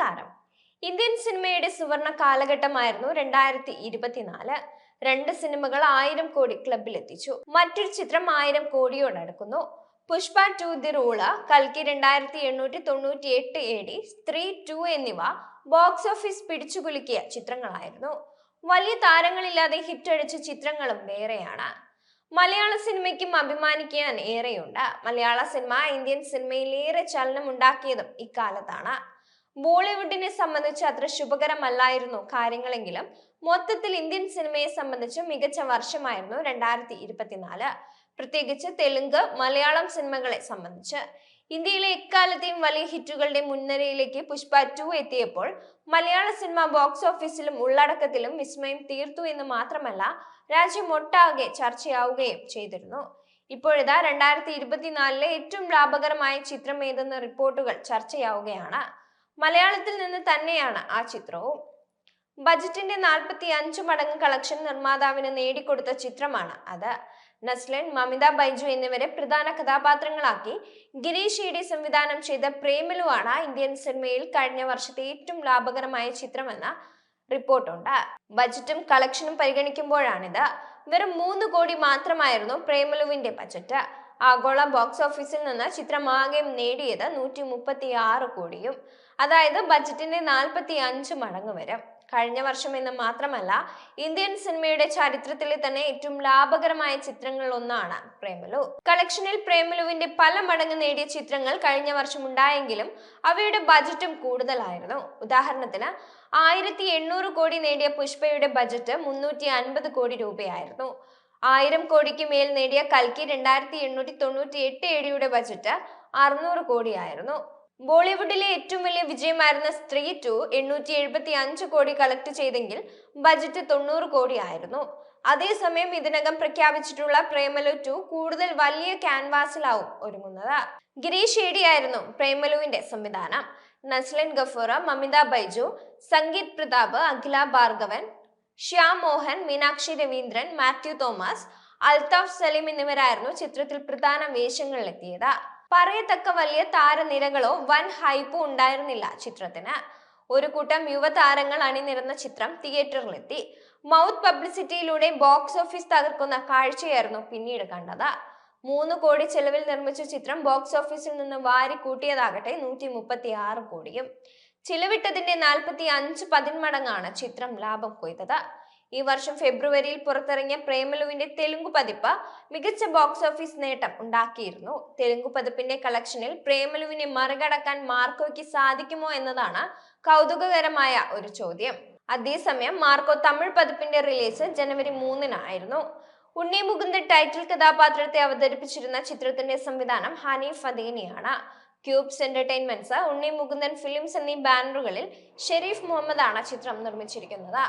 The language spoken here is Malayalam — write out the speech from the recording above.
നമസ്കാരം. ഇന്ത്യൻ സിനിമയുടെ സുവർണ കാലഘട്ടമായിരുന്നു 2024. 2 സിനിമകൾ 1000 കോടി ക്ലബിലെത്തിച്ചു. മറ്റൊരു ചിത്രം 1000 കോടിയോടടുക്കുന്നു. പുഷ്പ 2 ദി റൂള്, കൽക്കി 2898 AD, സ്ത്രീ 2 എന്നിവ ബോക്സ് ഓഫീസ് പിടിച്ചുകുലുക്കിയ ചിത്രങ്ങളായിരുന്നു. വലിയ താരങ്ങളില്ലാതെ ഹിറ്റടിച്ച ചിത്രങ്ങളും വേറെയാണ്. മലയാള സിനിമയ്ക്കും അഭിമാനിക്കാൻ ഏറെയുണ്ട്. മലയാള സിനിമ ഇന്ത്യൻ സിനിമയിൽ ഏറെ ചലനം ഉണ്ടാക്കിയതും ഇക്കാലത്താണ്. ബോളിവുഡിനെ സംബന്ധിച്ച് അത്ര ശുഭകരമല്ലായിരുന്നു കാര്യങ്ങളെങ്കിലും മൊത്തത്തിൽ ഇന്ത്യൻ സിനിമയെ സംബന്ധിച്ച് മികച്ച വർഷമായിരുന്നു 2024. പ്രത്യേകിച്ച് തെലുങ്ക്, മലയാളം സിനിമകളെ സംബന്ധിച്ച്. ഇന്ത്യയിലെ എക്കാലത്തെയും വലിയ ഹിറ്റുകളുടെ മുൻനിരയിലേക്ക് പുഷ്പ 2 എത്തിയപ്പോൾ മലയാള സിനിമ ബോക്സ് ഓഫീസിലും ഉള്ളടക്കത്തിലും വിസ്മയം തീർത്തു എന്ന് മാത്രമല്ല, രാജ്യമൊട്ടാകെ ചർച്ചയാവുകയും ചെയ്തിരുന്നു. ഇപ്പോഴിതാ 2024 ഏറ്റവും ലാഭകരമായ ചിത്രം ഏതെന്ന റിപ്പോർട്ടുകൾ ചർച്ചയാവുകയാണ്. മലയാളത്തിൽ നിന്ന് തന്നെയാണ് ആ ചിത്രവും. ബജറ്റിന്റെ 45 മടങ്ങ് കളക്ഷൻ നിർമ്മാതാവിന് നേടിക്കൊടുത്ത ചിത്രമാണ് അത്. നസ്ലൻ, മമിത ബൈജു എന്നിവരെ പ്രധാന കഥാപാത്രങ്ങളാക്കി ഗിരീഷ് ഏടി സംവിധാനം ചെയ്ത പ്രേമലു ആണ് ഇന്ത്യൻ സിനിമയിൽ കഴിഞ്ഞ വർഷത്തെ ഏറ്റവും ലാഭകരമായ ചിത്രമെന്ന റിപ്പോർട്ടുണ്ട്. ബജറ്റും കളക്ഷനും പരിഗണിക്കുമ്പോഴാണിത്. വെറും 3 കോടി മാത്രമായിരുന്നു പ്രേമലുവിന്റെ ബജറ്റ്. ആഗോള ബോക്സ് ഓഫീസിൽ നിന്ന് ചിത്രം ആകെ നേടിയത് 136 കോടിയും. അതായത് ബജറ്റിന്റെ 45 മടങ്ങ് വരും. കഴിഞ്ഞ വർഷം എന്ന് മാത്രമല്ല, ഇന്ത്യൻ സിനിമയുടെ ചരിത്രത്തിലെ തന്നെ ഏറ്റവും ലാഭകരമായ ചിത്രങ്ങളിൽ ഒന്നാണ് പ്രേമലു. കളക്ഷനിൽ പ്രേമലുവിന്റെ പല മടങ്ങ് നേടിയ ചിത്രങ്ങൾ കഴിഞ്ഞ വർഷം ഉണ്ടായെങ്കിലും അവയുടെ ബജറ്റും കൂടുതലായിരുന്നു. ഉദാഹരണത്തിന് 1800 കോടി നേടിയ പുഷ്പയുടെ ബജറ്റ് 350 കോടി രൂപയായിരുന്നു. 1000 കോടിക്ക് മേൽ നേടിയ കൽക്കി 2898 AD ബജറ്റ് 600 കോടിയായിരുന്നു. ബോളിവുഡിലെ ഏറ്റവും വലിയ വിജയമായിരുന്ന സ്ത്രീ 2 875 കോടി കളക്ട് ചെയ്തെങ്കിൽ ബജറ്റ് 90 കോടിയായിരുന്നു. അതേസമയം ഇതിനകം പ്രഖ്യാപിച്ചിട്ടുള്ള പ്രേമലു 2 കൂടുതൽ വലിയ ക്യാൻവാസിലാവും ഒരുങ്ങുന്നത്. ഗിരീഷ് ഏടിയായിരുന്നു പ്രേമലുവിന്റെ സംവിധാനം. നസ്ലൻ ഗഫൂർ, മമിത ബൈജു, സംഗീത് പ്രതാപ്, അഖില ഭാർഗവൻ, ശ്യാം മോഹൻ, മീനാക്ഷി രവീന്ദ്രൻ, മാത്യു തോമസ്, അൽതാഫ് സലീം എന്നിവരായിരുന്നു ചിത്രത്തിൽ പ്രധാന വേഷങ്ങളിലെത്തിയത്. പറയത്തക്ക വലിയ താരനിരകളോ വൻ ഹൈപ്പോ ഉണ്ടായിരുന്നില്ല ചിത്രത്തിന്. ഒരു കൂട്ടം യുവതാരങ്ങൾ അണിനിരന്ന ചിത്രം തിയേറ്ററിലെത്തി. മൗത്ത് പബ്ലിസിറ്റിയിലൂടെ ബോക്സ് ഓഫീസ് തകർക്കുന്ന കാഴ്ചയായിരുന്നു പിന്നീട് കണ്ടത്. 3 കോടി ചെലവിൽ നിർമ്മിച്ച ചിത്രം ബോക്സ് ഓഫീസിൽ നിന്ന് വാരി കൂട്ടിയതാകട്ടെ 136 കോടിയും. ചിലവിട്ടതിന്റെ 45 പതിന്മടങ്ങാണ് ചിത്രം ലാഭം കൊയ്തത്. ഈ വർഷം ഫെബ്രുവരിയിൽ പുറത്തിറങ്ങിയ പ്രേമലുവിന്റെ തെലുങ്ക് പതിപ്പ് മികച്ച ബോക്സ് ഓഫീസ് നേട്ടം ഉണ്ടാക്കിയിരുന്നു. തെലുങ്ക് പതിപ്പിന്റെ കളക്ഷനിൽ പ്രേമലുവിനെ മറികടക്കാൻ മാർക്കോയ്ക്ക് സാധിക്കുമോ എന്നതാണ് കൗതുകകരമായ ഒരു ചോദ്യം. അതേസമയം മാർക്കോ തമിഴ് പതിപ്പിന്റെ റിലീസ് ജനുവരി 3-നായിരുന്നു. ഉണ്ണി മുകുന്ദൻ ടൈറ്റിൽ കഥാപാത്രത്തെ അവതരിപ്പിച്ചിരുന്ന ചിത്രത്തിന്റെ സംവിധാനം Hanif അദേനിയാണ്. Cubes entertainments, Unni Mukundan films എന്നീ ബാനറുകളിൽ ഷെരീഫ് മുഹമ്മദാണ് ചിത്രം നിർമ്മിച്ചിരിക്കുന്നത്.